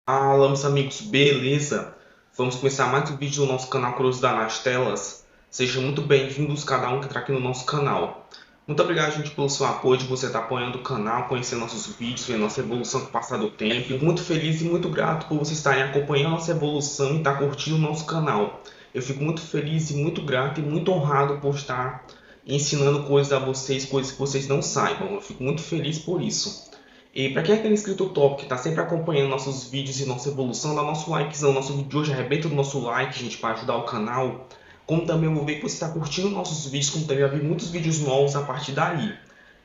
Fala, meus amigos, beleza? Vamos começar mais um vídeo do nosso canal Curiosidade nas Telas. Sejam muito bem-vindos cada um que está aqui no nosso canal. Muito obrigado, gente, pelo seu apoio, de você estar apoiando o canal, conhecendo nossos vídeos, vendo nossa evolução com o passar do tempo. Fico muito feliz e muito grato por vocês estarem acompanhando nossa evolução e estar curtindo o nosso canal. Eu fico muito feliz e muito grato e muito honrado por estar ensinando coisas a vocês, coisas que vocês não saibam. Eu fico muito feliz por isso. E para quem é aquele inscrito top que está sempre acompanhando nossos vídeos e nossa evolução, dá nosso likezão. Nosso vídeo de hoje arrebenta do nosso like, gente, para ajudar o canal. Como também eu vou ver que você está curtindo nossos vídeos, como também vai vir muitos vídeos novos a partir daí. Eu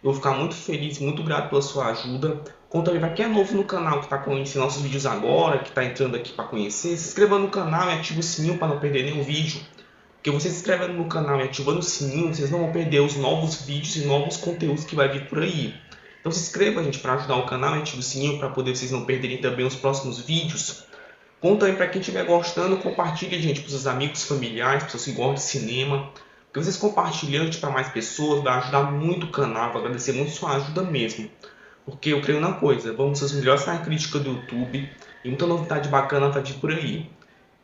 vou ficar muito feliz, muito grato pela sua ajuda. Como também para quem é novo no canal, que está conhecendo nossos vídeos agora, que está entrando aqui para conhecer, se inscreva no canal e ative o sininho para não perder nenhum vídeo. Porque você se inscrevendo no canal e ativando o sininho, vocês não vão perder os novos vídeos e novos conteúdos que vai vir por aí. Então se inscreva, gente, para ajudar o canal e ative o sininho para poder vocês não perderem também os próximos vídeos. Como também para quem estiver gostando, compartilhe, gente, para os seus amigos, familiares, pessoas que gostam de cinema. Porque vocês compartilhando para mais pessoas vai ajudar muito o canal, vai agradecer muito sua ajuda mesmo. Porque eu creio na coisa, vamos ser os melhores na crítica do YouTube e muita novidade bacana vai vir por aí.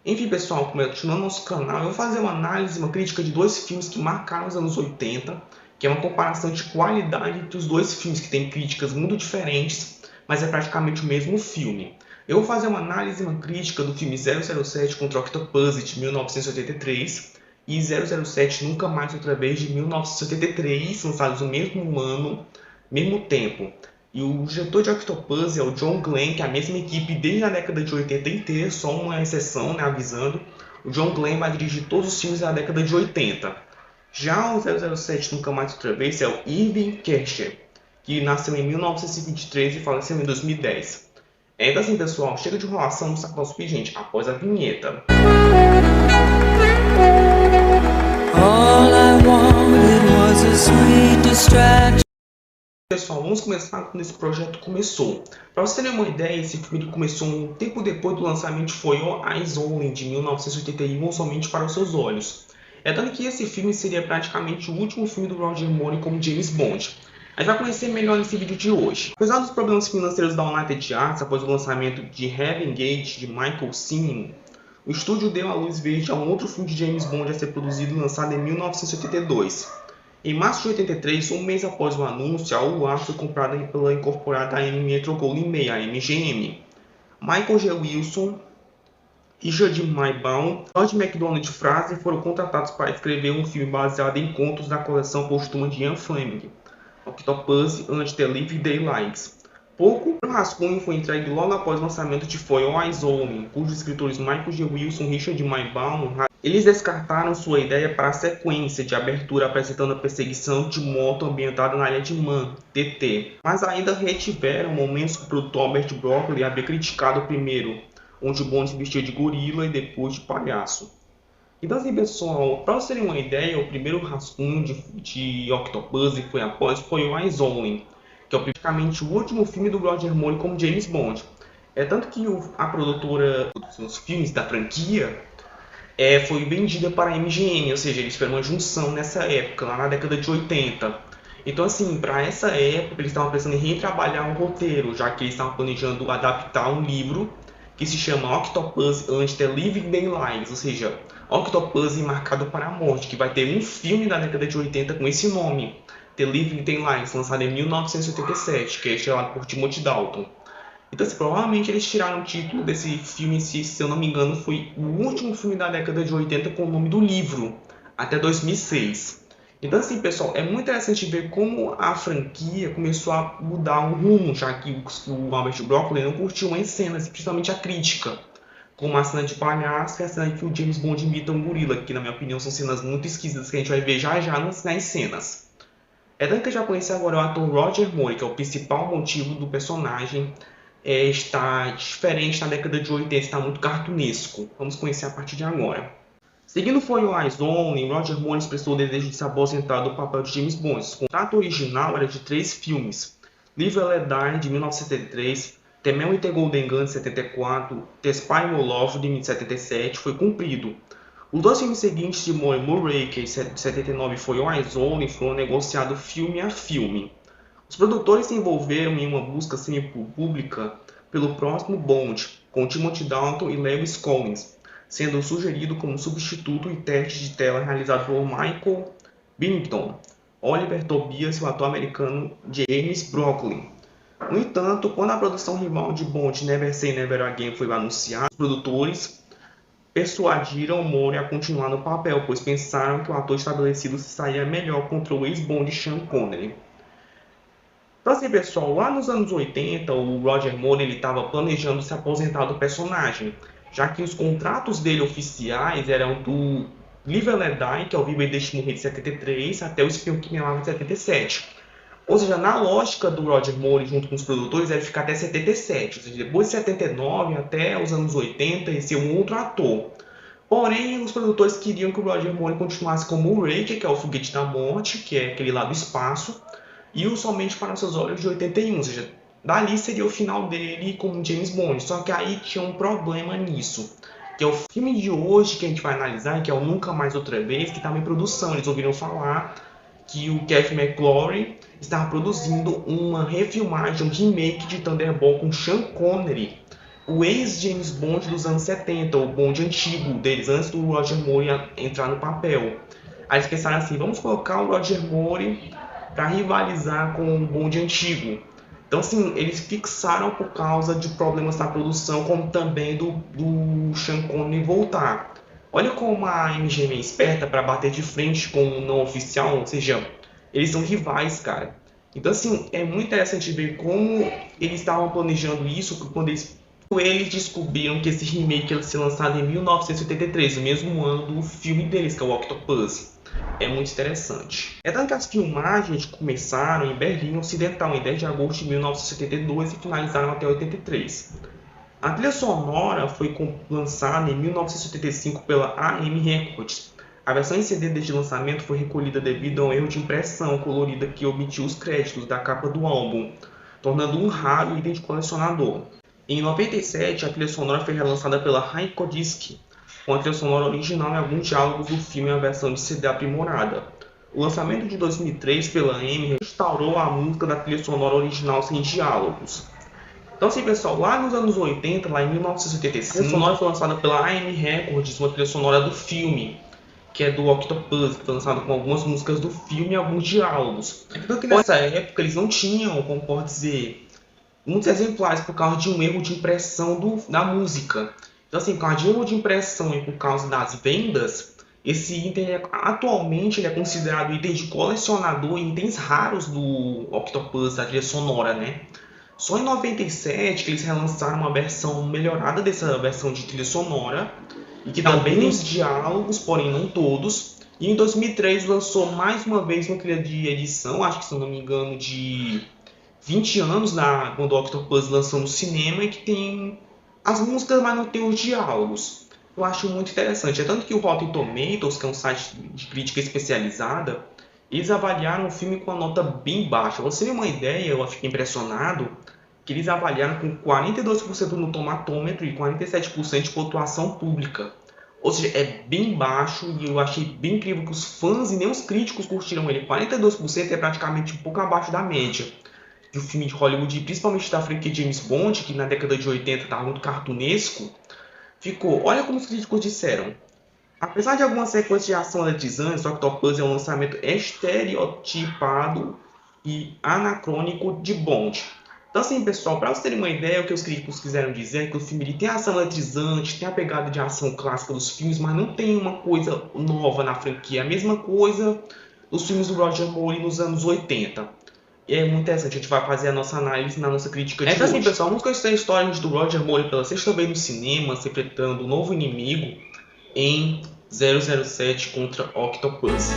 Enfim, pessoal, continuando nosso canal, eu vou fazer uma análise, uma crítica de dois filmes que marcaram os anos 80, que é uma comparação de qualidade entre os dois filmes, que têm críticas muito diferentes, mas é praticamente o mesmo filme. Eu vou fazer uma análise e uma crítica do filme 007 contra Octopussy, de 1983, e 007 Nunca Mais Outra Vez, de 1983, lançados no mesmo ano, mesmo tempo. E o diretor de Octopussy é o John Glenn, que é a mesma equipe desde a década de 80 inteira, só uma exceção, né, avisando. O John Glenn vai dirigir todos os filmes da década de 80. Já o 007 Nunca Mais Outra Vez é o Irving Kershner, que nasceu em 1923 e faleceu em 2010. Ainda assim, pessoal, chega de enrolação, vamos sacar nosso gente após a vinheta. All I wanted was a sweet distraction. Pessoal, vamos começar quando esse projeto começou. Para vocês terem uma ideia, esse filme começou um tempo depois do lançamento de For Your Eyes Only, de 1981, Somente para os Seus Olhos. É dando que esse filme seria praticamente o último filme do Roger Moore como James Bond. A gente vai conhecer melhor nesse vídeo de hoje. Apesar dos problemas financeiros da United Arts após o lançamento de Heaven Gate, de Michael Cimino, o estúdio deu a luz verde a um outro filme de James Bond a ser produzido e lançado em 1982. Em março de 83, um mês após o anúncio, a UA foi comprada pela incorporada Metro-Goldwyn-Mayer, a MGM. Michael G. Wilson, Richard Maybaum, George MacDonald e Fraser foram contratados para escrever um filme baseado em contos da coleção póstuma de Ian Fleming, Octopussy and the Living Daylights. Pouco rascunho foi entregue logo após o lançamento de For Your Eyes Only, cujos escritores Michael G. Wilson e Richard Maybaum eles descartaram sua ideia para a sequência de abertura apresentando a perseguição de moto ambientada na área de Man, TT, mas ainda retiveram momentos que o produtor Albert Broccoli havia criticado primeiro, onde o Bond se vestia de gorila e depois de palhaço. Então assim, pessoal, para vocês terem uma ideia, o primeiro rascunho de Octopussy foi após For Your Eyes Only, que é praticamente o último filme do Roger Moore como James Bond. É tanto que a produtora dos filmes da franquia foi vendida para a MGM, ou seja, eles fizeram uma junção nessa época, lá na década de 80. Então assim, para essa época eles estavam pensando em retrabalhar o roteiro, já que eles estavam planejando adaptar um livro que se chama Octopussy and the Living Daylights, ou seja, Octopussy Marcado para a Morte, que vai ter um filme da década de 80 com esse nome, The Living Daylights, lançado em 1987, que é estrelado por Timothy Dalton. Então, assim, provavelmente eles tiraram o título desse filme, se eu não me engano, foi o último filme da década de 80 com o nome do livro, até 2006. Então, assim, pessoal, é muito interessante ver como a franquia começou a mudar o rumo, já que o Albert Broccoli não curtiu as cenas, principalmente a crítica, como a cena de palhaço e a cena que o James Bond imita um gorila, que, na minha opinião, são cenas muito esquisitas que a gente vai ver já nas cenas. É tanto que eu já conheci agora o ator Roger Moore, que é o principal motivo do personagem está diferente na década de 80, está muito cartunesco. Vamos conhecer a partir de agora. Seguindo For Your Eyes Only, Roger Moore expressou o desejo de se aposentar do papel de James Bond. O contrato original era de 3 filmes: Live and Let Die, de 1973, The Man with the Golden Gun, de 74, The Spy Who Loved, de 77, foi cumprido. Os 2 filmes seguintes de Moore e Murray, que é de 79 e For Your Eyes Only, foram negociados filme a filme. Os produtores se envolveram em uma busca semi-pública pelo próximo Bond, com Timothy Dalton e Lewis Collins, sendo sugerido como substituto e teste de tela realizado por Michael Bennington, Oliver Tobias e o ator americano James Brolin. No entanto, quando a produção rival de Bond Never Say Never Again foi anunciada, os produtores persuadiram Moore a continuar no papel, pois pensaram que o ator estabelecido se sairia melhor contra o ex-Bond Sean Connery. Então assim, pessoal, lá nos anos 80, o Roger Moore estava planejando se aposentar do personagem, já que os contratos dele oficiais eram do Live and Let Die, que é o Viva e Deixe Morrer de 73, até o Espião que Me Amava de 77. Ou seja, na lógica do Roger Moore junto com os produtores, ele ficar até 77. Ou seja, depois de 79 até os anos 80, ele ser um outro ator. Porém, os produtores queriam que o Roger Moore continuasse como o Rage, que é o Foguete da Morte, que é aquele lá do espaço, e o Somente para Seus Olhos de 81. Ou seja, dali seria o final dele como James Bond. Só que aí tinha um problema nisso, que é o filme de hoje que a gente vai analisar, que é o Nunca Mais Outra Vez, que estava em produção. Eles ouviram falar que o Kevin McClory estava produzindo uma refilmagem, um remake de Thunderball com Sean Connery, o ex-James Bond dos anos 70, o Bond antigo deles, antes do Roger Moore entrar no papel. Aí eles pensaram assim, vamos colocar o Roger Moore para rivalizar com o Bond antigo. Então assim, eles fixaram por causa de problemas na produção, como também do Sean Connery voltar. Olha como a MGM é esperta para bater de frente com o não oficial, ou seja, eles são rivais, cara. Então assim, é muito interessante ver como eles estavam planejando isso, quando eles descobriram que esse remake ia ser lançado em 1983, no mesmo ano do filme deles, que é o Octopus. É muito interessante. É tanto que as filmagens começaram em Berlim Ocidental, em 10 de agosto de 1972 e finalizaram até 83. A trilha sonora foi lançada em 1975 pela AM Records. A versão em CD desde o lançamento foi recolhida devido a um erro de impressão colorida que omitiu os créditos da capa do álbum, tornando um raro item de colecionador. Em 97, a trilha sonora foi relançada pela Rykodisc, com a trilha sonora original e alguns diálogos do filme em versão de CD aprimorada. O lançamento de 2003 pela AM restaurou a música da trilha sonora original sem diálogos. Então assim, pessoal, lá nos anos 80, lá em 1985, a trilha sonora foi lançada pela AM Records, uma trilha sonora do filme, que é do Octopus, que foi lançado com algumas músicas do filme e alguns diálogos. Então que nessa época eles não tinham, como pode dizer, muitos exemplares por causa de um erro de impressão da música. Então assim, por causa de erro de impressão e por causa das vendas, esse item atualmente ele é considerado item de colecionador e itens raros do Octopus, da trilha sonora, né? Só em 97 que eles relançaram uma versão melhorada dessa versão de trilha sonora, e que também tem os diálogos, porém não todos. E em 2003 lançou mais uma vez uma trilha de edição, acho que se não me engano de 20 anos, quando o Octopus lançou no cinema, e que tem as músicas, mas não tem os diálogos. Eu acho muito interessante. É tanto que o Rotten Tomatoes, que é um site de crítica especializada, eles avaliaram o filme com uma nota bem baixa. Pra você ter uma ideia, eu fiquei impressionado que eles avaliaram com 42% no tomatômetro e 47% de pontuação pública. Ou seja, é bem baixo, e eu achei bem incrível que os fãs e nem os críticos curtiram ele. 42% é praticamente um pouco abaixo da média de um filme de Hollywood, principalmente da franquia James Bond, que na década de 80 estava muito cartunesco. Ficou, olha como os críticos disseram. Apesar de algumas sequências de ação eletrizantes, Octopus é um lançamento estereotipado e anacrônico de Bond. Então assim, pessoal, para vocês terem uma ideia, o que os críticos quiseram dizer é que o filme tem ação eletrizante, tem a pegada de ação clássica dos filmes, mas não tem uma coisa nova na franquia. A mesma coisa dos filmes do Roger Moore nos anos 80. E é muito interessante, a gente vai fazer a nossa análise na nossa crítica de hoje. Então assim, pessoal, vamos conhecer a história do Roger Moore pela sexta vez no cinema, se enfrentando um novo inimigo em 007 contra Octopus.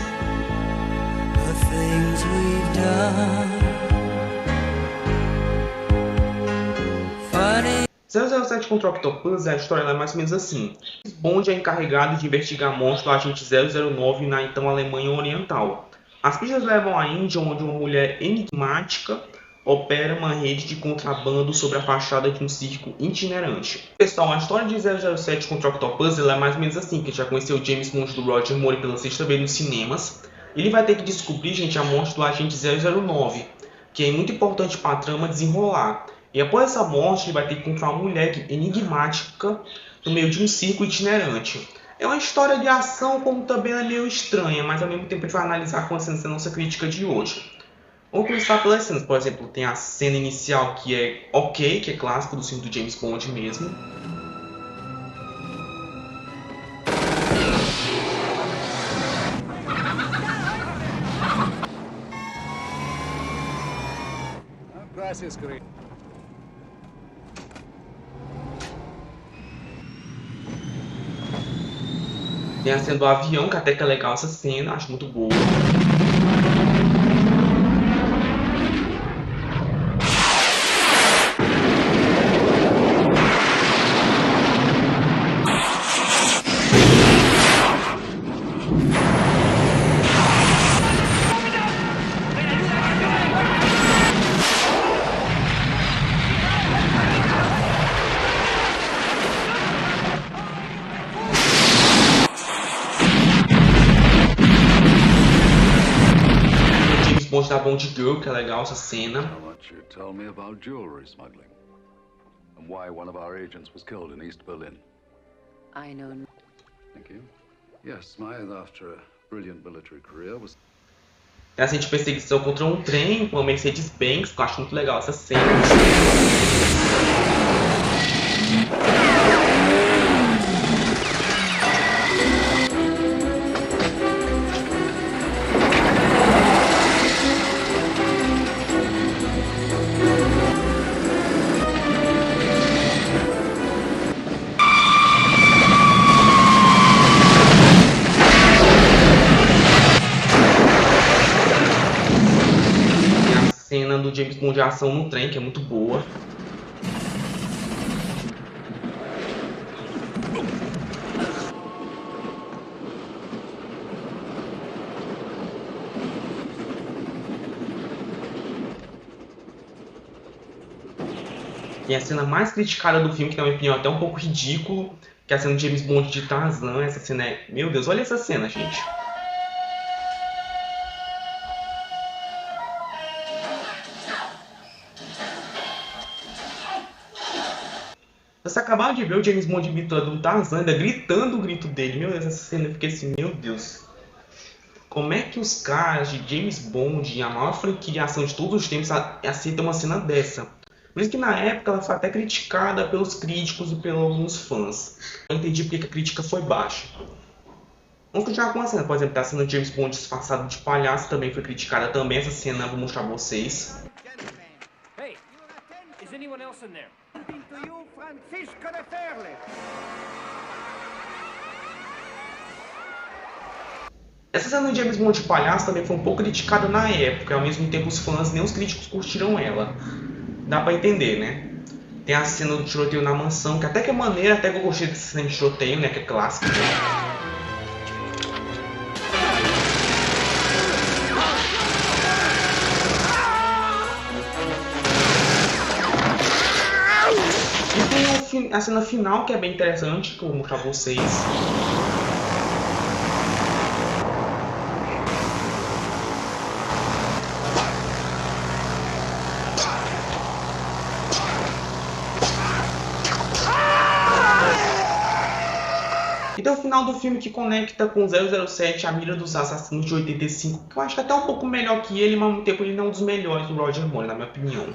007 contra Octopus, a história é mais ou menos assim. Bond é encarregado de investigar monstros do agente 009 na então Alemanha Oriental. As pistas levam à Índia, onde uma mulher enigmática opera uma rede de contrabando sobre a fachada de um circo itinerante. Pessoal, a história de 007 contra Octopus é mais ou menos assim, que já conheceu o James Bond do Roger Moore pela sexta vez nos cinemas. Ele vai ter que descobrir, gente, a morte do agente 009, que é muito importante para a trama desenrolar. E após essa morte, ele vai ter que encontrar uma mulher enigmática no meio de um circo itinerante. É uma história de ação, como também é meio estranha, mas ao mesmo tempo a gente vai analisar com a nossa crítica de hoje. Vamos começar pelas cenas. Por exemplo, tem a cena inicial que é ok, que é clássico do filme do James Bond mesmo. Tem a cena do avião, que até que é legal essa cena, acho muito boa. Bond da Bond Girl, que é legal essa cena. I want you to tell me about jewelry smuggling and why one of our agents was killed in East Berlin. I know. Thank you. Yes, Smythe, after a brilliant military career, was. Tem a cena de perseguição contra um trem com uma Mercedes-Benz, que eu acho muito legal essa cena. Cena do James Bond de ação no trem, que é muito boa. E a cena mais criticada do filme, que na minha opinião é até um pouco ridículo, que é a cena do James Bond de Tarzan. Essa cena é... Meu Deus, olha essa cena, gente. Você acabaram de ver o James Bond imitando o Tarzan, ainda gritando o grito dele. Meu Deus, essa cena eu fiquei assim, meu Deus. Como é que os caras de James Bond, a maior franquia de ação de todos os tempos, aceitam uma cena dessa? Por isso que na época ela foi até criticada pelos críticos e pelos alguns fãs. Eu entendi porque a crítica foi baixa. Vamos continuar com a cena. Por exemplo, a cena de James Bond disfarçado de palhaço também foi criticada também. Essa cena eu vou mostrar pra vocês. Hey, is anyone else in there? To you, Francisco de Ferle. Essa cena de James Bond de palhaço também foi um pouco criticada na época. Ao mesmo tempo os fãs nem os críticos curtiram ela. Dá pra entender, né? Tem a cena do tiroteio na mansão, que até que é maneira, até que eu gostei dessa cena de tiroteio, né? Que é clássica. E tem a cena final, que é bem interessante, que eu vou mostrar pra vocês. E tem o final do filme que conecta com 007, a mira dos assassinos de 85, que eu acho que é até um pouco melhor que ele, mas ao mesmo tempo ele não é um dos melhores do Roger Moore, na minha opinião.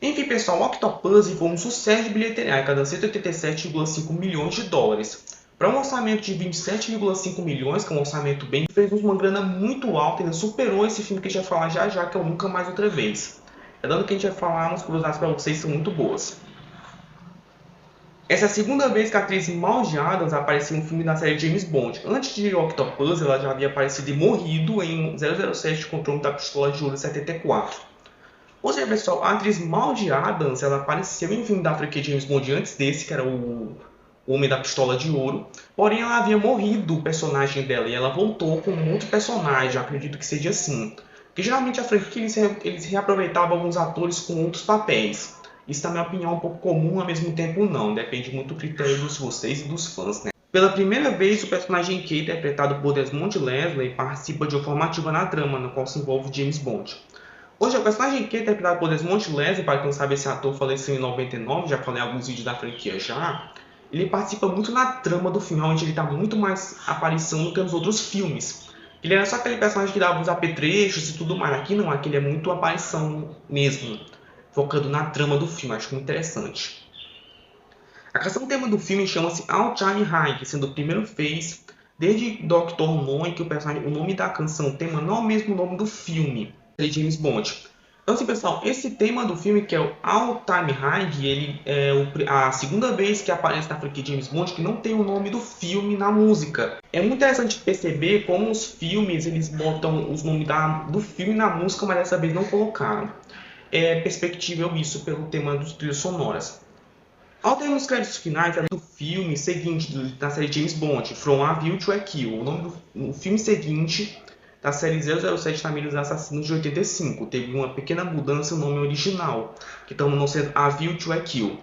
Enfim, pessoal, o Octopussy foi um sucesso de bilheteria, arrecadando 187,5 milhões de dólares. Para um orçamento de 27,5 milhões, que é um orçamento bem, fez uma grana muito alta e ainda superou esse filme que a gente vai falar já já, que é o Nunca Mais Outra Vez. É dando que a gente vai falar, umas curiosidades para vocês são muito boas. Essa é a segunda vez que a atriz Maude Adams apareceu em um filme da série James Bond. Antes de Octopussy, ela já havia aparecido e morrido em 007 com o Trono da Pistola de Ouro 74. Ou seja, pessoal, a atriz Maude Adams, ela apareceu em um filme da franquia James Bond antes desse, que era o Homem da Pistola de Ouro. Porém, ela havia morrido, o personagem dela, e ela voltou com um outro personagem, eu acredito que seja assim. Porque geralmente a franquia eles reaproveitavam alguns atores com outros papéis. Isso, na minha opinião, é um pouco comum, ao mesmo tempo não. Depende muito do critério dos vocês e dos fãs, né? Pela primeira vez, o personagem K, interpretado por Desmond Leslie, participa de uma forma ativa na trama, no qual se envolve James Bond. Hoje, o personagem K, interpretado por Desmond Leslie, para quem não sabe, esse ator faleceu em 99, já falei em alguns vídeos da franquia já. Ele participa muito na trama do filme, onde ele está muito mais aparição do que nos outros filmes. Ele era só aquele personagem que dava os apetrechos e tudo mais. Aqui não, aqui ele é muito aparição mesmo, focando na trama do filme, acho muito interessante. A canção tema do filme chama-se All Time High, sendo o primeiro fez desde Dr. No, em que o nome da canção tema não é o mesmo nome do filme, de James Bond. Então, assim, pessoal, esse tema do filme, que é o All Time High, ele é a segunda vez que aparece na franquia James Bond que não tem o nome do filme na música. É muito interessante perceber como os filmes eles botam os nomes do filme na música, mas dessa vez não colocaram. É perspectível isso pelo tema dos trilhas sonoras. Ao termo dos créditos finais do filme seguinte da série James Bond, From A View to a Kill, o nome do filme seguinte da série 007 Família dos Assassinos de 85. Teve uma pequena mudança no nome original, que tornou sendo A View to a Kill.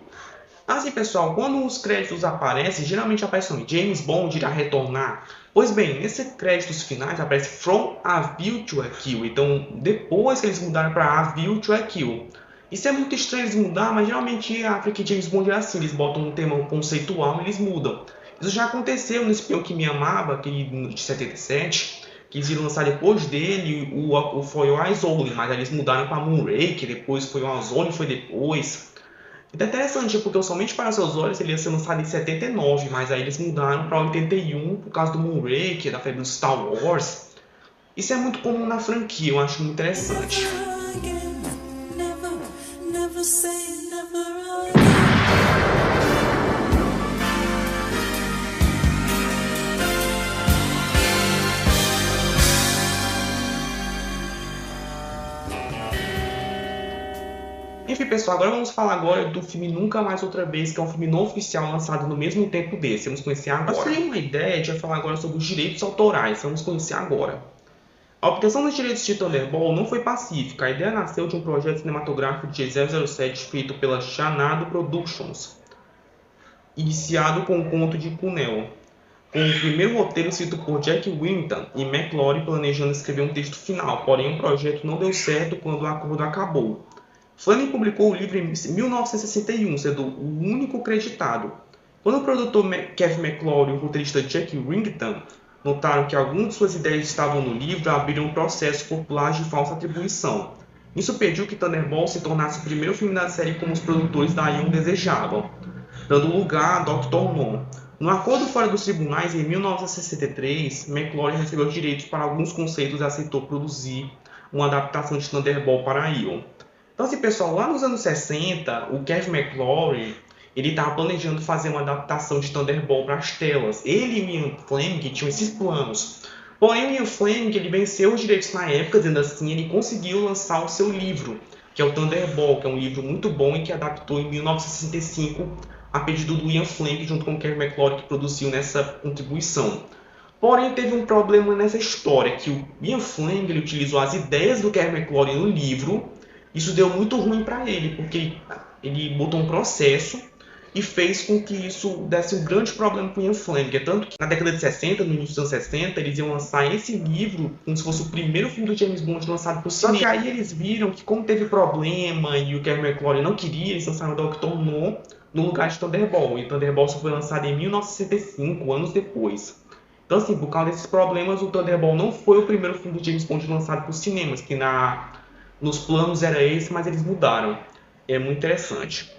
Assim, pessoal, quando os créditos aparecem, geralmente aparece o nome James Bond irá retornar. Pois bem, nesses créditos finais aparece From A View to a Kill. Então, depois que eles mudaram para A View to a Kill. Isso é muito estranho eles mudar, mas geralmente a franquia James Bond é assim, eles botam um tema conceitual e eles mudam. Isso já aconteceu no Espião que Me Amava, aquele de 77, que eles iam lançar depois dele, foi o Eyes Only, mas eles mudaram para Moonraker, depois foi o Eyes Only, foi depois. Então é interessante, porque o Somente para Seus Olhos ele ia ser lançado em 79, mas aí eles mudaram para 81 por causa do Moonraker, da febre do Star Wars. Isso é muito comum na franquia, eu acho muito interessante. Enfim, pessoal, agora vamos falar do filme Nunca Mais Outra Vez, que é um filme não oficial lançado no mesmo tempo desse. Vamos conhecer agora. Para terem uma ideia, a gente vai falar agora sobre os direitos autorais. Vamos conhecer agora. A obtenção dos direitos de Thunderball não foi pacífica. A ideia nasceu de um projeto cinematográfico de 007 feito pela Xanadu Productions, iniciado com o conto de Cuneo, com o primeiro roteiro escrito por Jack Whittington e McClory planejando escrever um texto final, porém o projeto não deu certo quando o acordo acabou. Fleming publicou o livro em 1961, sendo o único creditado. Quando o produtor Kevin McClory e o roteirista Jack Whittington notaram que algumas de suas ideias estavam no livro, abriram um processo por plágio de falsa atribuição. Isso pediu que Thunderball se tornasse o primeiro filme da série como os produtores da Ion desejavam, dando lugar a Dr. No. No acordo fora dos tribunais, em 1963, McClory recebeu direitos para alguns conceitos e aceitou produzir uma adaptação de Thunderball para a Ion. Então, assim, pessoal, lá nos anos 60, o Kevin McClory ele estava planejando fazer uma adaptação de Thunderball para as telas. Ele e o Ian Fleming tinham esses planos. Porém, o Ian Fleming ele venceu os direitos na época, dizendo assim, ele conseguiu lançar o seu livro, que é o Thunderball, que é um livro muito bom e que adaptou em 1965 a pedido do Ian Fleming, junto com o Kevin McClory, que produziu nessa contribuição. Porém, teve um problema nessa história, que o Ian Fleming ele utilizou as ideias do Kevin McClory no livro. Isso deu muito ruim para ele, porque ele botou um processo e fez com que isso desse um grande problema para o Ian Fleming. Tanto que na década de 60, no início dos anos 60, eles iam lançar esse livro como se fosse o primeiro filme do James Bond lançado por cinema. Só que aí eles viram que como teve problema e o Kevin McClory não queria, eles lançaram o Dr. No lugar de Thunderball. E Thunderball só foi lançado em 1965, anos depois. Então, assim, por causa desses problemas, o Thunderball não foi o primeiro filme do James Bond lançado por cinemas, que nos planos era esse, mas eles mudaram. É muito interessante.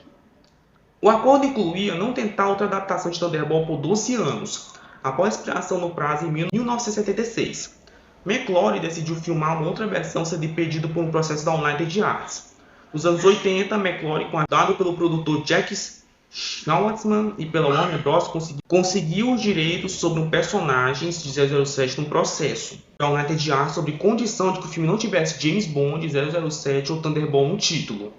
O acordo incluía não tentar outra adaptação de Thunderball por 12 anos, após a expiração no prazo em 1976. McClory decidiu filmar uma outra versão sendo impedido por um processo da United Arts. Nos anos 80, McClory, dado pelo produtor Jack Schwartzman e pela Warner Bros., conseguiu os direitos sobre um personagem de 007 no processo da United Arts sobre condição de que o filme não tivesse James Bond, 007 ou Thunderball no título.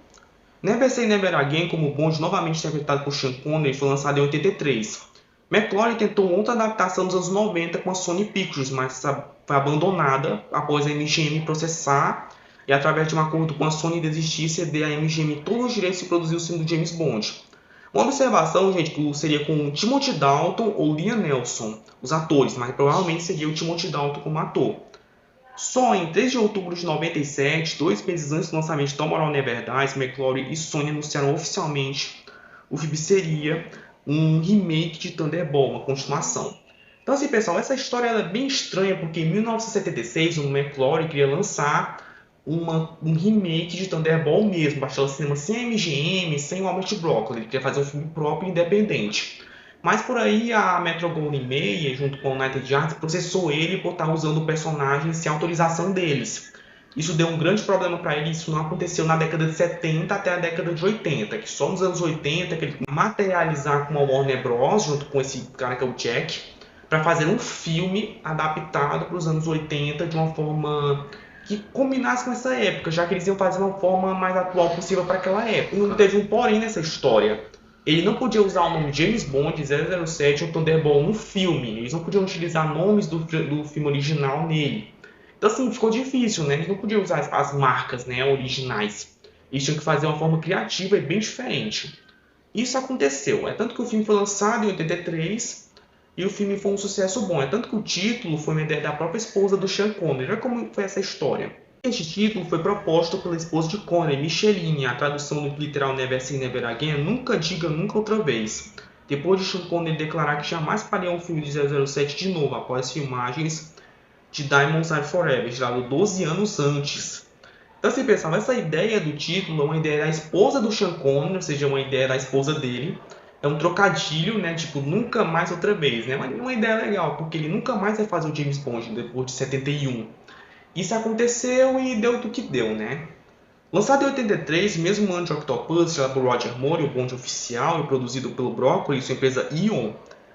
Never Say Never Again, como Bond, novamente interpretado por Sean Connery, foi lançado em 83. McClory tentou outra adaptação nos anos 90 com a Sony Pictures, mas foi abandonada após a MGM processar e, através de um acordo com a Sony, desistir e ceder à MGM todos os direitos de produzir o filme do James Bond. Uma observação, gente, que seria com Timothy Dalton ou Liam Neeson, os atores, mas provavelmente seria o Timothy Dalton como ator. Só em 3 de outubro de 97, 2 meses antes do lançamento de Tomorrow Never Dies, McClory e Sony anunciaram oficialmente o filme seria um remake de Thunderball, uma continuação. Então assim, pessoal, essa história é bem estranha, porque em 1976 o McClory queria lançar um remake de Thunderball mesmo, baixar o cinema sem MGM, sem o Albert Broccoli. Ele queria fazer um filme próprio e independente. Mas por aí a Metro-Goldwyn-Mayer, junto com a United Arts, processou ele por estar usando o personagem sem autorização deles. Isso deu um grande problema para ele, isso não aconteceu na década de 70 até a década de 80, que só nos anos 80 que ele materializar com a Warner Bros, junto com esse cara que é o Jack, para fazer um filme adaptado para os anos 80 de uma forma que combinasse com essa época, já que eles iam fazer uma forma mais atual possível para aquela época. Não teve um porém nessa história. Ele não podia usar o nome James Bond 007 ou Thunderball no filme. Eles não podiam utilizar nomes do filme original nele. Então assim, ficou difícil, né? Eles não podiam usar as marcas, né, originais. Eles tinham que fazer uma forma criativa e bem diferente. Isso aconteceu. É tanto que o filme foi lançado em 83 e o filme foi um sucesso bom. É tanto que o título foi uma ideia da própria esposa do Sean Connery. Olha como foi essa história. Este título foi proposto pela esposa de Connery, Micheline. A tradução do literal Never Say Never Again é Nunca Diga Nunca Outra Vez. Depois de Sean Connery declarar que jamais faria um filme de 007 de novo após as filmagens de Diamonds Are Forever, gerado 12 anos antes. Então assim, pessoal, essa ideia do título é uma ideia da esposa do Sean Connery, ou seja, uma ideia da esposa dele. É um trocadilho, né, tipo, nunca mais outra vez, né? Mas é uma ideia legal, porque ele nunca mais vai fazer o James Bond depois de 71. Isso aconteceu e deu do que deu, né? Lançado em 83, mesmo ano de Octopus, já por Roger Moore, o Bond oficial e produzido pelo Broccoli e sua empresa Eon,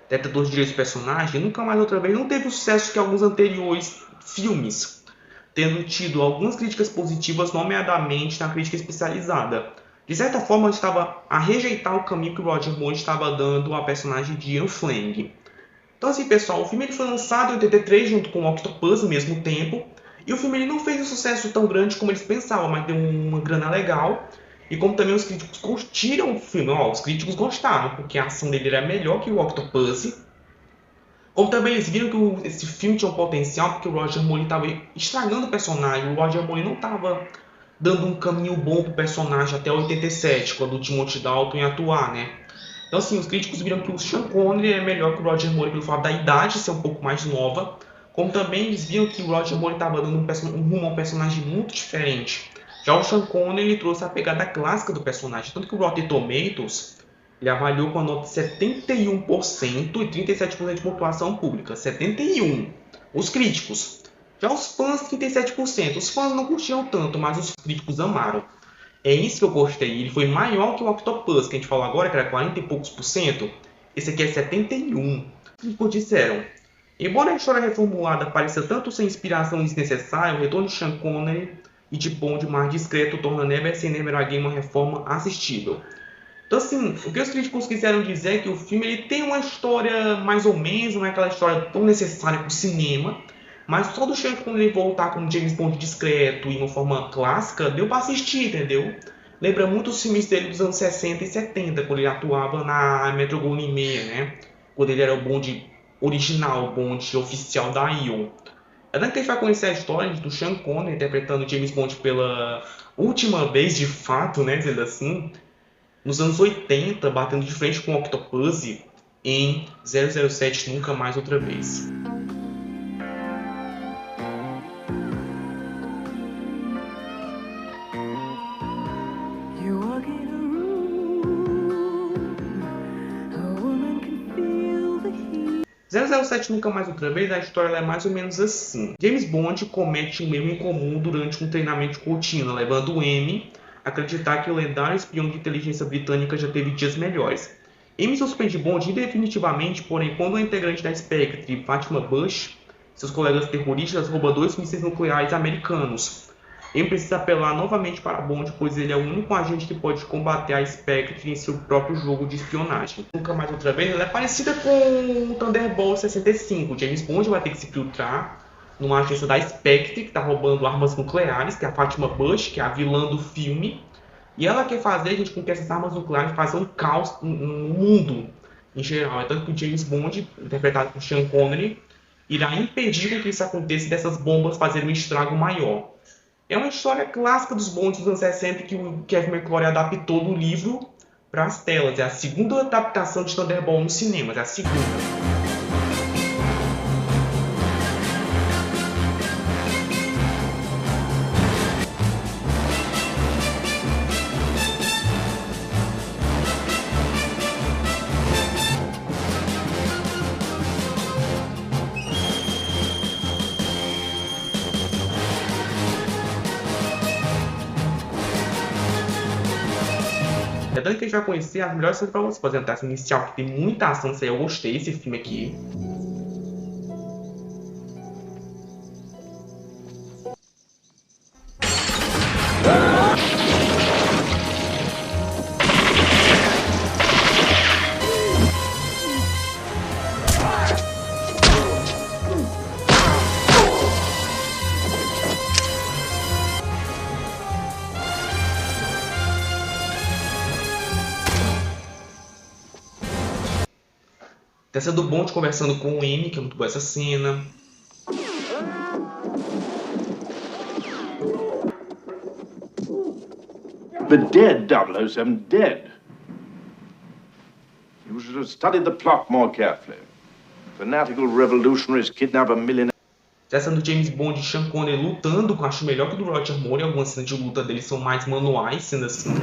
detentor de direitos de personagem, nunca mais outra vez não teve o sucesso que alguns anteriores filmes, tendo tido algumas críticas positivas, nomeadamente na crítica especializada. De certa forma, estava a rejeitar o caminho que o Roger Moore estava dando à personagem de Ian Fleming. Então assim, pessoal, o filme ele foi lançado em 83 junto com o Octopus ao mesmo tempo, e o filme ele não fez um sucesso tão grande como eles pensavam, mas deu uma grana legal. E como também os críticos curtiram o filme, os críticos gostaram, porque a ação dele era melhor que o Octopus. Como também eles viram que esse filme tinha um potencial, porque o Roger Moore estava estragando o personagem. O Roger Moore não estava dando um caminho bom para o personagem até 87, quando o Timothy Dalton ia atuar, né? Então assim, os críticos viram que o Sean Connery é melhor que o Roger Moore pelo fato da idade ser um pouco mais nova. Como também eles viram que o Roger Moore estava dando um rumo a um personagem muito diferente. Já o Sean Connery ele trouxe a pegada clássica do personagem. Tanto que o Rotten Tomatoes ele avaliou com a nota de 71% e 37% de pontuação pública. 71%. Os críticos. Já os fãs, 37%. Os fãs não curtiram tanto, mas os críticos amaram. É isso que eu gostei. Ele foi maior que o Octopus, que a gente falou agora, que era 40 e poucos por cento. Esse aqui é 71%. Os críticos disseram: embora a história reformulada pareça tanto sem inspiração desnecessária, o retorno de Sean Connery e de Bond mais discreto torna Never Say Never Again uma reforma assistível. Então assim, o que os críticos quiseram dizer é que o filme ele tem uma história mais ou menos, não é aquela história tão necessária para o cinema, mas só do Sean Connery voltar como James Bond discreto e uma forma clássica, deu para assistir, entendeu? Lembra muito os filmes dele dos anos 60 e 70, quando ele atuava na Metro-Goldwyn-Mayer, né? Quando ele era o Bond original, o Bond oficial da Eon. É tanto que a gente vai conhecer a história do Sean Connery interpretando James Bond pela última vez, de fato, né, dizendo assim, nos anos 80, batendo de frente com o Octopus em 007 Nunca Mais Outra Vez. You walk in a room, a woman can feel the heat. 007 Nunca Mais Outra Vez, a história ela é mais ou menos assim. James Bond comete um erro incomum durante um treinamento de rotina, levando o M a acreditar que o lendário espião de inteligência britânica já teve dias melhores. M suspende Bond indefinitivamente, porém, quando a integrante da Spectre, Fatima Bush, seus colegas terroristas roubam 2 mísseis nucleares americanos. M precisa apelar novamente para Bond, pois ele é o único agente que pode combater a Spectre em seu próprio jogo de espionagem. Nunca Mais Outra Vez, ela é parecida com o Thunderball 65. James Bond vai ter que se filtrar numa agência da Spectre, que está roubando armas nucleares, que é a Fatima Bush, que é a vilã do filme. E ela quer fazer, gente, com que essas armas nucleares façam um caos no mundo em geral. É tanto que o James Bond, interpretado por Sean Connery, irá impedir com que isso aconteça e dessas bombas fazerem um estrago maior. É uma história clássica dos Bonds dos anos 60 que o Kevin McClory adaptou do livro para as telas. É a segunda adaptação de Thunderball nos cinemas, é a segunda. É dando que a gente vai conhecer as melhores coisas pra você. Por exemplo, essa inicial, que tem muita ação, isso aí eu gostei desse filme aqui. Tem essa do Bond conversando com o M, que é muito boa essa cena. The dead, 007, dead. You should have studied the plot more carefully. Fanatical revolutionaries kidnap a millionaire. Tem essa do James Bond e Sean Connery lutando, que eu acho melhor que o do Roger Moore. Algumas cenas de luta deles são mais manuais, sendo assim.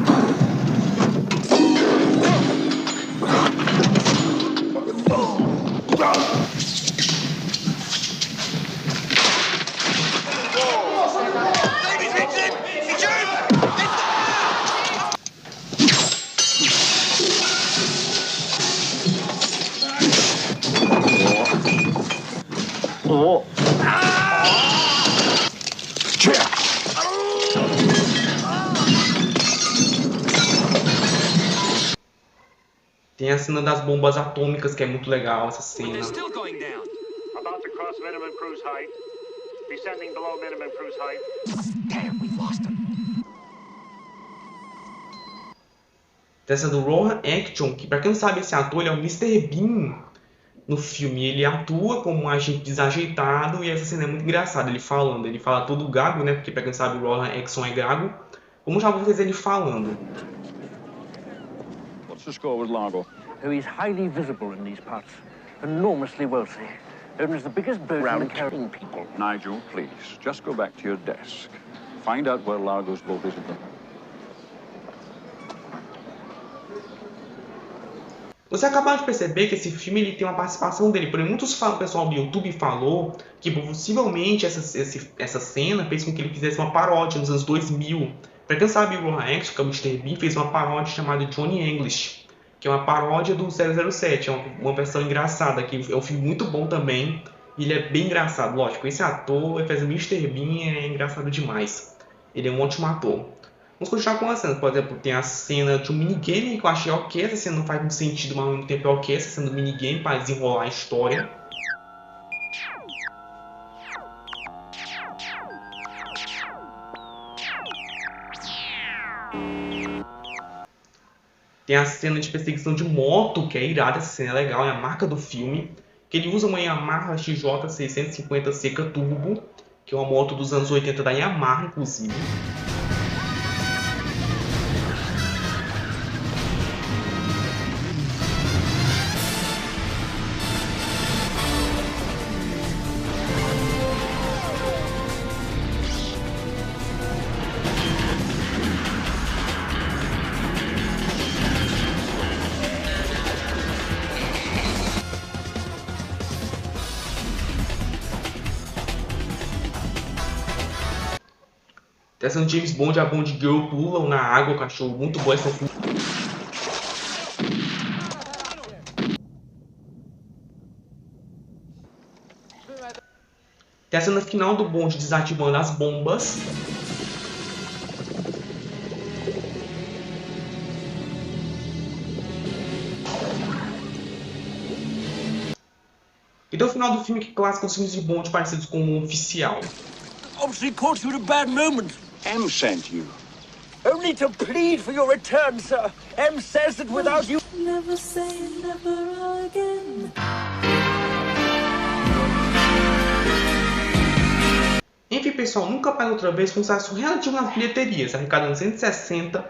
Tem a cena das bombas atômicas, que é muito legal essa cena. About to cross minimum cruise height. Descending below minimum cruise height. Damn, we lost him. Tem essa do Rowan Atkinson, que pra quem não sabe, esse ator ele é o Mr. Bean no filme. Ele atua como um agente desajeitado e essa cena é muito engraçada. Ele falando, ele fala todo gago, né? Porque pra quem não sabe, o Rowan Atkinson é gago. Vamos já ver ele falando. What's the score with Largo? Oh, he's highly visible in these parts. Enormously wealthy. Owns the biggest boat around killing people. Nigel, please, just go back to your desk. Find out where Largo's boat is at the... Você acabou de perceber que esse filme ele tem uma participação dele. Por muitos o pessoal do YouTube falou que possivelmente essa cena fez com que ele fizesse uma paródia nos anos 2000. Pra quem sabe, o Rowan Atkinson, que é o Mr. Bean, fez uma paródia chamada Johnny English, que é uma paródia do 007. É uma versão engraçada, que é um filme muito bom também. E ele é bem engraçado. Lógico, esse ator, ele faz o Mr. Bean, é engraçado demais. Ele é um ótimo ator. Vamos continuar com a cena. Por exemplo, tem a cena de um minigame que eu achei ok. Essa cena não faz muito sentido, mas ao mesmo tempo é ok. Essa cena do minigame para desenrolar a história. Tem a cena de perseguição de moto, que é irada. Essa cena é legal, é a marca do filme. Que ele usa uma Yamaha XJ 650 Seca Turbo, que é uma moto dos anos 80 da Yamaha, inclusive. Essa no James Bond, a Bond Girl pulam na água, cachorro, muito boa essa cena. Tem a cena final do Bond desativando as bombas. E tem o final do filme que clássico os filmes de Bond parecidos com o Oficial. Obviously caught you at a bad moment. M sent you. Only to plead for your return, sir. M says that without you... Never say never again. Enfim, pessoal, Nunca Mais Outra Vez foi um sucesso relativo nas bilheterias, arrecadando 160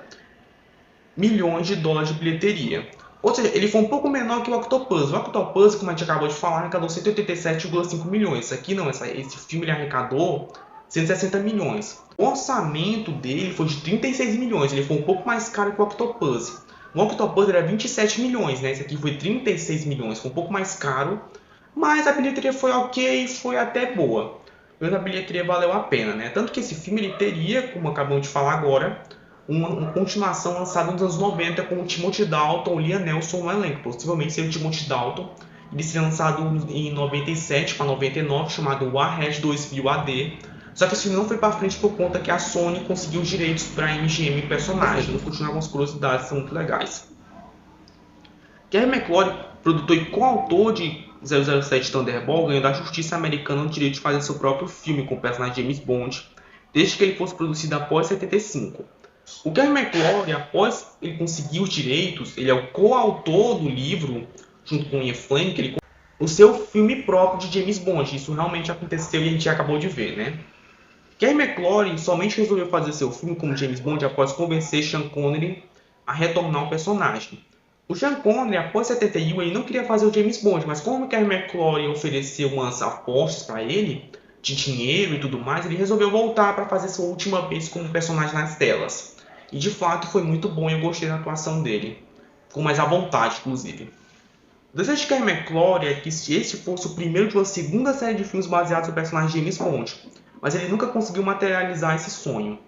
milhões de dólares de bilheteria. Ou seja, ele foi um pouco menor que o Octopus. O Octopus, como a gente acabou de falar, arrecadou 187,5 milhões. Isso aqui não, esse filme ele arrecadou 160 milhões. O orçamento dele foi de 36 milhões, ele foi um pouco mais caro que o Octopus. O Octopus era 27 milhões, né? Esse aqui foi 36 milhões, foi um pouco mais caro. Mas a bilheteria foi ok, foi até boa. A bilheteria valeu a pena, né? Tanto que esse filme ele teria, como acabamos de falar agora, uma continuação lançada nos anos 90 com o Timothy Dalton e Liam Neeson no elenco. Possivelmente seria o Timothy Dalton. Ele seria lançado em 97 para 99, chamado Warhead 2000 AD. Só que esse filme não foi para frente por conta que a Sony conseguiu os direitos para a MGM e personagem. Vamos continuar com as curiosidades, são muito legais. Gary McLeod, produtor e coautor de 007 Thunderball, ganhou da justiça americana o direito de fazer seu próprio filme com o personagem James Bond, desde que ele fosse produzido após 75. O Gary McLeod, após ele conseguir os direitos, ele é o coautor do livro, junto com Ian Fleming, o seu filme próprio de James Bond. Isso realmente aconteceu e a gente acabou de ver, né? Gary McLeod somente resolveu fazer seu filme como James Bond após convencer Sean Connery a retornar o personagem. O Sean Connery, após 71, ele não queria fazer o James Bond, mas como o Gary McLeod ofereceu umas apostas para ele, de dinheiro e tudo mais, ele resolveu voltar para fazer sua última vez como personagem nas telas. E de fato foi muito bom e eu gostei da atuação dele. Ficou mais à vontade, inclusive. O desejo de Gary McLeod é que esse fosse o primeiro de uma segunda série de filmes baseados no personagem James Bond, mas ele nunca conseguiu materializar esse sonho.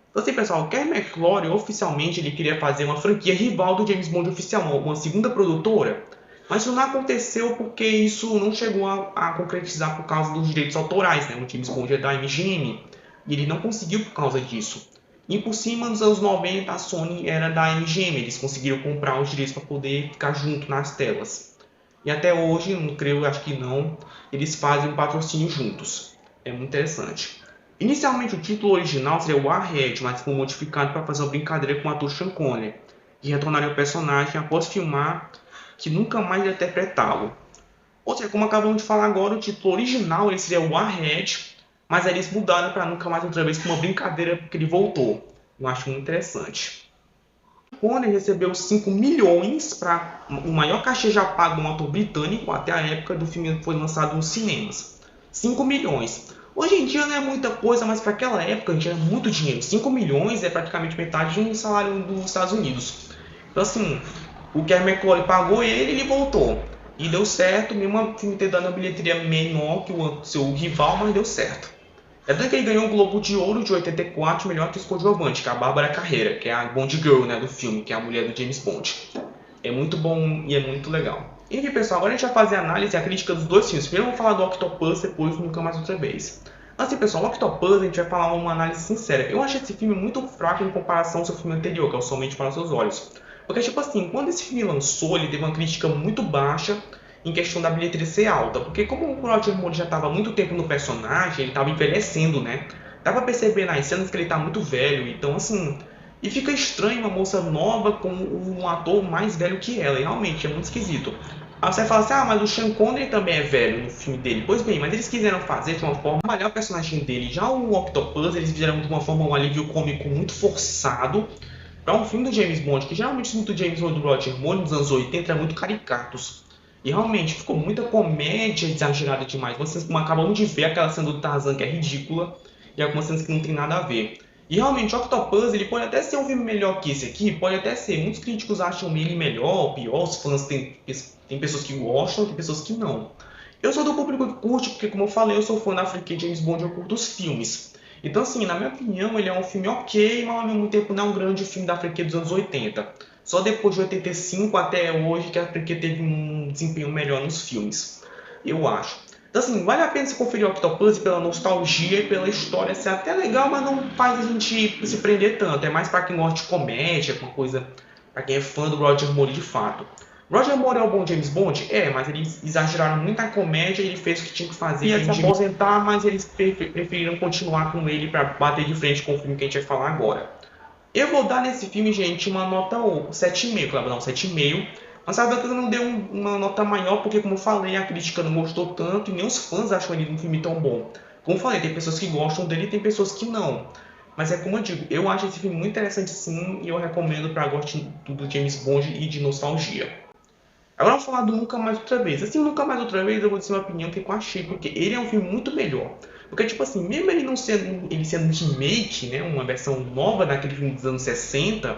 Então assim, pessoal, o Gary McLeod oficialmente ele queria fazer uma franquia rival do James Bond oficial, uma segunda produtora, mas isso não aconteceu porque isso não chegou a concretizar por causa dos direitos autorais, né? O James Bond é da MGM e ele não conseguiu por causa disso. E por cima, nos anos 90, a Sony era da MGM, eles conseguiram comprar os direitos para poder ficar junto nas telas. E até hoje, não creio, acho que não, eles fazem um patrocínio juntos. É muito interessante. Inicialmente o título original seria Warhead, mas foi modificado para fazer uma brincadeira com o ator Sean Connery, que retornaria ao personagem após filmar que nunca mais ia interpretá-lo. Ou seja, como acabamos de falar agora, o título original ele seria Warhead, mas aí eles mudaram para Nunca Mais Outra Vez com uma brincadeira porque ele voltou. Eu acho muito interessante. Connery recebeu 5 milhões para o maior cachê já pago de um ator britânico até a época do filme que foi lançado nos cinemas. 5 milhões. Hoje em dia não é muita coisa, mas para aquela época já era muito dinheiro. 5 milhões é praticamente metade de um salário dos Estados Unidos. Então assim, o Gary McLeod pagou ele e ele voltou. E deu certo, mesmo o filme ter dado uma bilheteria menor que o seu rival, mas deu certo. É tanto que ele ganhou um Globo de Ouro de 84, melhor atriz coadjuvante, que é a Bárbara Carreira, que é a Bond Girl, né, do filme, que é a mulher do James Bond. É muito bom e é muito legal. Enfim, pessoal, agora a gente vai fazer a análise e a crítica dos dois filmes. Primeiro vamos falar do Octopus, depois Nunca Mais Outra Vez. Assim, pessoal, o Octopus a gente vai falar uma análise sincera. Eu achei esse filme muito fraco em comparação ao seu filme anterior, que é o Somente para os Seus Olhos. Porque, tipo assim, quando esse filme lançou, ele teve uma crítica muito baixa em questão da bilheteria ser alta. Porque como o Roger Moore já estava há muito tempo no personagem, ele estava envelhecendo, né? Dá pra perceber nas cenas que ele tá muito velho, então assim... E fica estranho uma moça nova com um ator mais velho que ela, e realmente é muito esquisito. Aí você fala assim, ah, mas o Sean Connery também é velho no filme dele. Pois bem, mas eles quiseram fazer de uma forma malhar o personagem dele. Já o Octopus, eles fizeram de uma forma um alívio cômico muito forçado. Para um filme do James Bond, que geralmente os filmes do James Bond e do Roger Moore nos anos 80 eram muito caricatos. E realmente ficou muita comédia exagerada demais. Vocês acabam de ver aquela cena do Tarzan que é ridícula e algumas cenas que não tem nada a ver. E realmente o Octopus ele pode até ser um filme melhor que esse aqui, pode até ser. Muitos críticos acham ele melhor, pior, os fãs tem pessoas que gostam, tem pessoas que não. Eu sou do público que curte, porque como eu falei, eu sou fã da franquia James Bond, eu curto os filmes. Então assim, na minha opinião, ele é um filme ok, mas ao mesmo tempo não é um grande filme da franquia dos anos 80. Só depois de 85 até hoje que a franquia teve um desempenho melhor nos filmes, eu acho. Então assim, vale a pena se conferir o Octopus pela nostalgia e pela história ser até legal, mas não faz a gente se prender tanto. É mais para quem gosta de comédia, uma coisa para quem é fã do Roger Moore de fato. Roger Moore é o bom James Bond? É, mas eles exageraram muito a comédia e ele fez o que tinha que fazer. Ia se aposentar, mas eles preferiram continuar com ele para bater de frente com o filme que a gente vai falar agora. Eu vou dar nesse filme, gente, uma nota 7,5, claro, não, 7,5. Mas sabe que eu não dei uma nota maior, porque como eu falei, a crítica não gostou tanto e nem os fãs acham ele um filme tão bom. Como eu falei, tem pessoas que gostam dele e tem pessoas que não. Mas é como eu digo, eu acho esse filme muito interessante sim, e eu recomendo para gostar do James Bond e de nostalgia. Agora eu vou falar do Nunca Mais Outra Vez. Assim, o Nunca Mais Outra Vez eu vou dizer uma opinião que eu achei, porque ele é um filme muito melhor. Porque, tipo assim, mesmo ele não sendo, ele sendo um remake, né, uma versão nova daquele filme dos anos 60,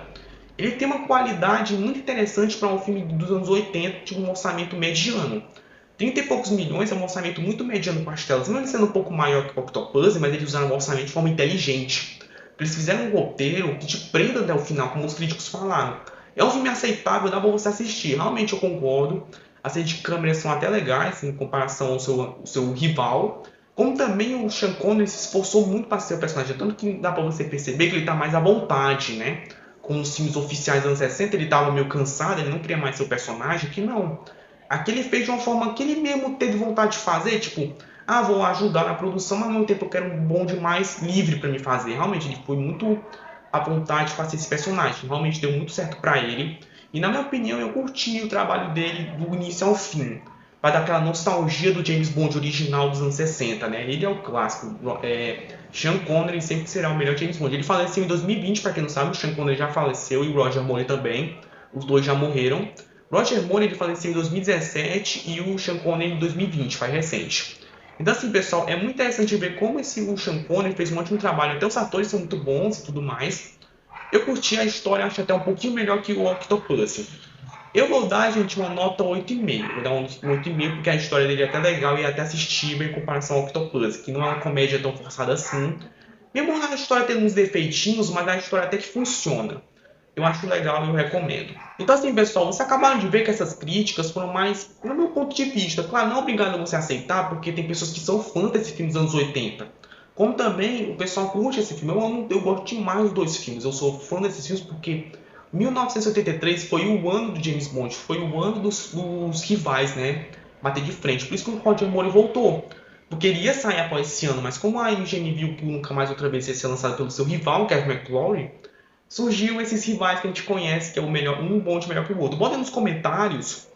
ele tem uma qualidade muito interessante para um filme dos anos 80, de um orçamento mediano. 30 e poucos milhões é um orçamento muito mediano para as telas, mesmo ele sendo um pouco maior que o Octopus, mas eles usaram um orçamento de forma inteligente. Eles fizeram um roteiro que te prenda até o final, como os críticos falaram. É um filme aceitável, dá pra você assistir. Realmente eu concordo. As cenas de câmera são até legais em comparação ao seu rival. Como também o Sean Connery se esforçou muito para ser o personagem. Tanto que dá pra você perceber que ele tá mais à vontade, né? Como nos filmes oficiais dos anos 60, ele tava meio cansado, ele não queria mais ser o personagem. Aqui não. Aqui ele fez de uma forma que ele mesmo teve vontade de fazer. Tipo, vou ajudar na produção, mas ao mesmo tempo eu quero um Bond mais livre para me fazer. Realmente ele foi muito à vontade de fazer esse personagem. Realmente deu muito certo para ele. E na minha opinião, eu curti o trabalho dele do início ao fim. Vai dar aquela nostalgia do James Bond original dos anos 60, né? Ele é o clássico. Sean Connery sempre será o melhor James Bond. Ele faleceu em 2020, para quem não sabe, o Sean Connery já faleceu e o Roger Moore também. Os dois já morreram. Roger Moore ele faleceu em 2017 e o Sean Connery em 2020, faz recente. Então assim, pessoal, é muito interessante ver como o Sean Connery fez um ótimo trabalho. Até os atores são muito bons e tudo mais. Eu curti a história, acho até um pouquinho melhor que o Octopus. Eu vou dar, gente, uma nota 8,5. Vou dar um 8,5 porque a história dele é até legal e é até assistível em comparação ao Octopus, que não é uma comédia tão forçada assim. Mesmo a história tem uns defeitinhos, mas a história até que funciona. Eu acho legal e eu recomendo. Então assim, pessoal, vocês acabaram de ver que essas críticas foram mais, no meu ponto de vista. Claro, não é obrigado a você aceitar, porque tem pessoas que são fãs desse filme dos anos 80. Como também o pessoal curte esse filme. Eu gosto demais dos dois filmes. Eu sou fã desses filmes porque 1983 foi o ano do James Bond. Foi o ano dos rivais, né? Bater de frente. Por isso que o Roger Moore voltou. Porque ele ia sair após esse ano. Mas como a MGM viu que Nunca Mais Outra Vez ia ser lançado pelo seu rival, Kevin McClory, surgiu esses rivais que a gente conhece, que é o melhor, um Bond melhor que o outro. Bota nos comentários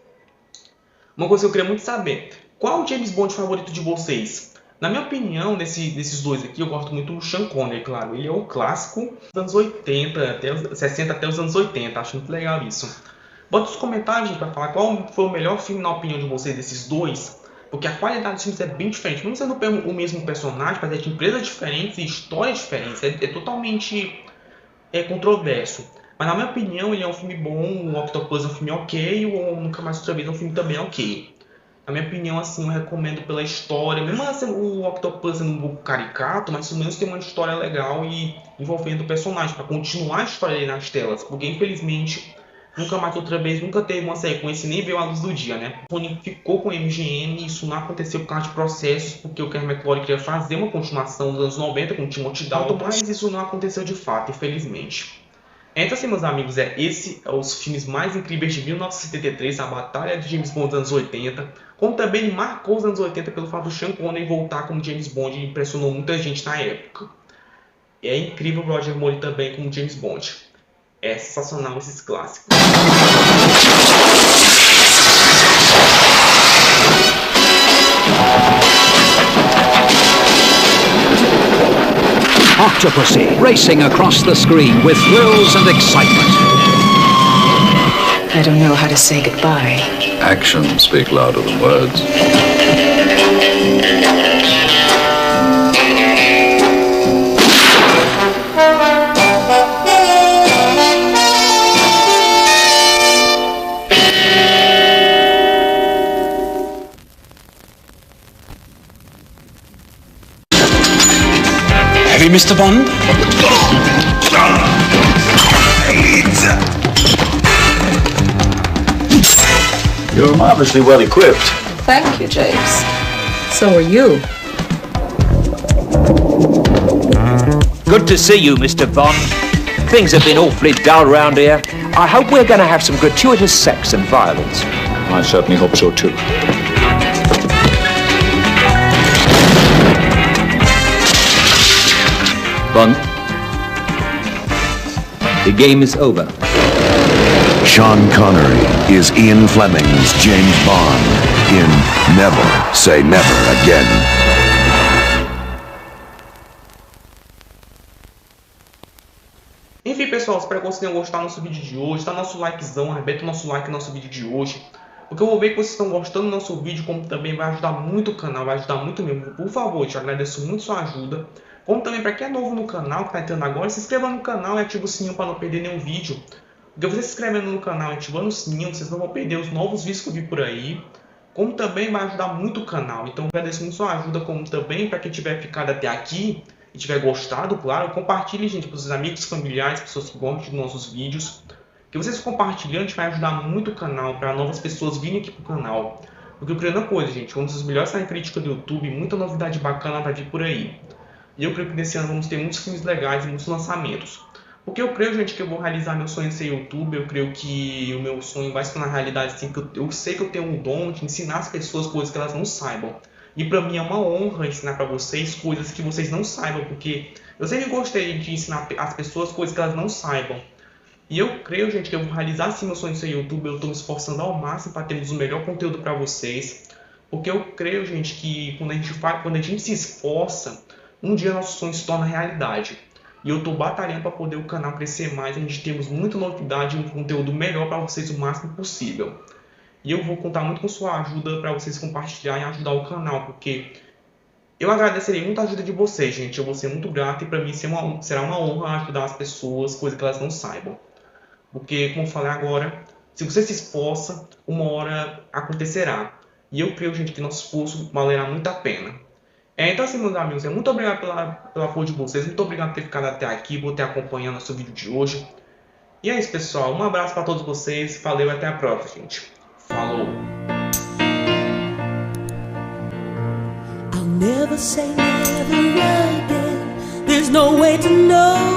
uma coisa que eu queria muito saber. Qual o James Bond favorito de vocês? Na minha opinião, desses dois aqui, eu gosto muito do Sean Connery, claro. Ele é o clássico dos anos 80, 60 até os anos 80. Acho muito legal isso. Bota nos comentários, gente, para falar qual foi o melhor filme, na opinião de vocês, desses dois. Porque a qualidade dos filmes é bem diferente. Mesmo sendo o mesmo personagem, mas é de empresas diferentes e histórias diferentes. É totalmente controverso. Mas na minha opinião, ele é um filme bom. O Octopus é um filme ok. O Nunca Mais Outra Vez é um filme também ok. Na minha opinião, assim, eu recomendo pela história. Mesmo assim, o Octopus sendo um pouco caricato, mas pelo menos tem uma história legal e envolvendo o personagem, para continuar a história aí nas telas. Porque, infelizmente, Nunca Mais Outra Vez nunca teve uma sequência e nem veio à luz do dia, né? O Sony ficou com a MGM e isso não aconteceu por causa de processos, porque o Kevin McClory queria fazer uma continuação dos anos 90 com o Timothy Dalton, mas isso não aconteceu de fato, infelizmente. Então assim, meus amigos, esse é os filmes mais incríveis de 1973, a batalha de James Bond dos anos 80, como também ele marcou os anos 80 pelo fato do Sean Connery voltar como James Bond e impressionou muita gente na época. É incrível o Roger Moore também como James Bond. É sensacional esses clássicos. Octopussy racing across the screen with thrills and excitement. I don't know how to say goodbye. Actions speak louder than words. Heavy, Mr. Bond? You're marvelously well equipped. Thank you, James. So are you. Good to see you, Mr. Bond. Things have been awfully dull round here. I hope we're going to have some gratuitous sex and violence. I certainly hope so too. Bond? the game is over. Sean Connery is Ian Fleming's James Bond in Never Say Never Again. Enfim, pessoal, espero que vocês tenham gostado do nosso vídeo de hoje. Dá nosso likezão, arrebenta o nosso like no nosso vídeo de hoje, porque eu vou ver que vocês estão gostando do nosso vídeo, como também vai ajudar muito o canal, vai ajudar muito mesmo. Por favor, eu te agradeço muito sua ajuda. Como também para quem é novo no canal, que está entrando agora, se inscreva no canal e ative o sininho para não perder nenhum vídeo. Porque você se inscrevendo no canal e ativando o sininho, vocês não vão perder os novos vídeos que eu vi por aí. Como também vai ajudar muito o canal. Então eu agradeço muito sua ajuda, como também para quem tiver ficado até aqui e tiver gostado, claro, compartilhe, gente, para os amigos, familiares, pessoas que gostam dos nossos vídeos. Que vocês compartilhando vai ajudar muito o canal, para novas pessoas virem aqui pro canal. Porque eu creio na coisa, gente, um dos melhores na crítica do YouTube, muita novidade bacana vai vir por aí. E eu creio que nesse ano vamos ter muitos filmes legais e muitos lançamentos. Porque eu creio, gente, que eu vou realizar meu sonho de ser YouTube. Eu creio que o meu sonho vai se tornar realidade, assim, que eu sei que eu tenho um dom de ensinar as pessoas coisas que elas não saibam. E pra mim é uma honra ensinar pra vocês coisas que vocês não saibam, porque eu sempre gostei de ensinar as pessoas coisas que elas não saibam. E eu creio, gente, que eu vou realizar sim meu sonho de ser YouTube. Eu tô me esforçando ao máximo para termos o melhor conteúdo pra vocês. Porque eu creio, gente, que quando a gente se esforça, um dia nosso sonho se torna realidade. E eu estou batalhando para poder o canal crescer mais. A gente temos muita novidade e um conteúdo melhor para vocês o máximo possível. E eu vou contar muito com sua ajuda para vocês compartilharem e ajudar o canal. Porque eu agradecerei muito a ajuda de vocês, gente. Eu vou ser muito grato e para mim será uma honra ajudar as pessoas, coisas que elas não saibam. Porque, como eu falei agora, se você se esforça, uma hora acontecerá. E eu creio, gente, que nosso esforço valerá muito a pena. Então assim, meus amigos, muito obrigado pelo apoio de vocês, muito obrigado por ter ficado até aqui, por ter acompanhado nosso vídeo de hoje. E é isso, pessoal, um abraço para todos vocês, valeu e até a próxima, gente. Falou! I'll never say never again. There's no way to know